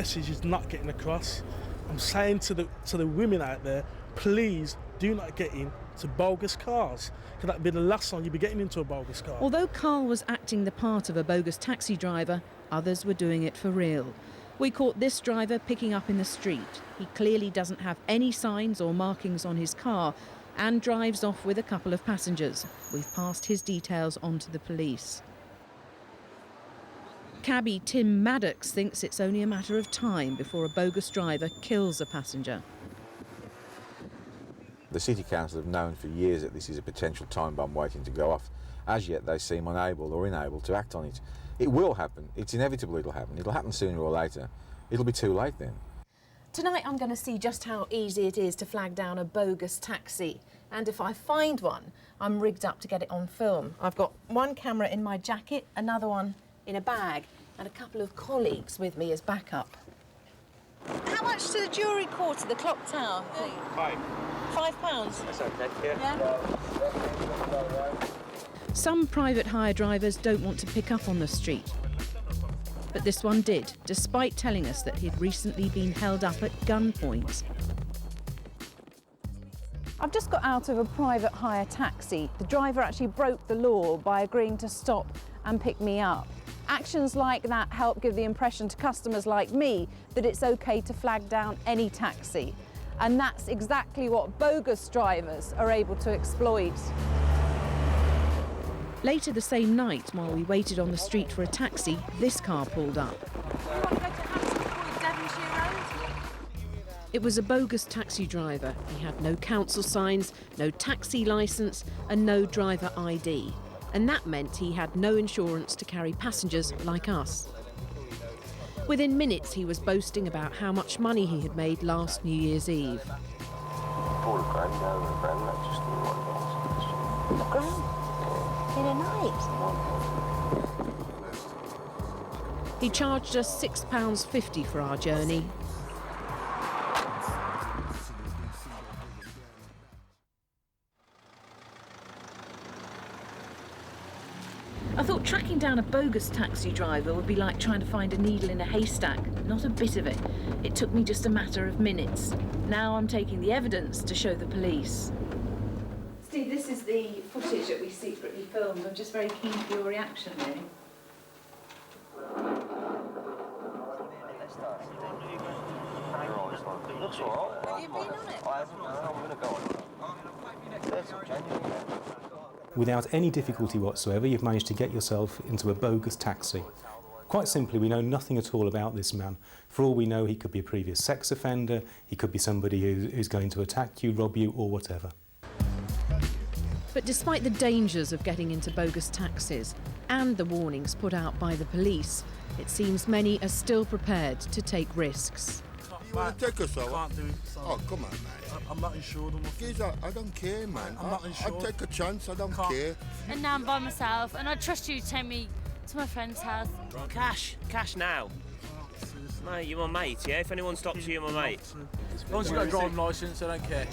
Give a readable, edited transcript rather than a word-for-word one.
Message is not getting across. I'm saying to the women out there, please do not get into bogus cars, because that'd be the last time you'd be getting into a bogus car. Although Carl was acting the part of a bogus taxi driver, others were doing it for real. We caught this driver picking up in the street. He clearly doesn't have any signs or markings on his car and drives off with a couple of passengers. We've passed his details on to the police. Cabbie Tim Maddox thinks it's only a matter of time before a bogus driver kills a passenger. The City Council have known for years that this is a potential time bomb waiting to go off. As yet, they seem unable or unable to act on it. It will happen. It's inevitable it'll happen. It'll happen sooner or later. It'll be too late then. Tonight I'm going to see just how easy it is to flag down a bogus taxi. And if I find one, I'm rigged up to get it on film. I've got one camera in my jacket, another one in a bag, and a couple of colleagues with me as backup. How much to the jewellery quarter, the clock tower, please? £5. That's okay, Yeah? Some private hire drivers don't want to pick up on the street. But this one did, despite telling us that he'd recently been held up at gunpoint. I've just got out of a private hire taxi. The driver actually broke the law by agreeing to stop and pick me up. Actions like that help give the impression to customers like me that it's okay to flag down any taxi. And that's exactly what bogus drivers are able to exploit. Later the same night, while we waited on the street for a taxi, this car pulled up. It was a bogus taxi driver. He had no council signs, no taxi licence and no driver ID. And that meant he had no insurance to carry passengers like us. Within minutes, he was boasting about how much money he had made last New Year's Eve. In a night? He charged us £6.50 for our journey. I thought tracking down a bogus taxi driver would be like trying to find a needle in a haystack. Not a bit of it. It took me just a matter of minutes. Now I'm taking the evidence to show the police. Steve, this is the footage that we secretly filmed. I'm just very keen for your reaction, really. Looks all right. Have you been on it? I haven't. I'm going to go on it. There's some genuine. Without any difficulty whatsoever, you've managed to get yourself into a bogus taxi. Quite simply, we know nothing at all about this man. For all we know, he could be a previous sex offender, he could be somebody who's going to attack you, rob you, or whatever. But despite the dangers of getting into bogus taxis and the warnings put out by the police, it seems many are still prepared to take risks. You want to take us over? Can't do it. Oh, come on, man. I'm not insured. Geezer, I don't care, man. I'm not insured. I'll take a chance, I don't care. And now I'm by myself, and I trust you to take me to my friend's house. Cash now. Mate, you're my mate, yeah? If anyone stops you, you're my mate. As long as you've got a driving licence, I don't care.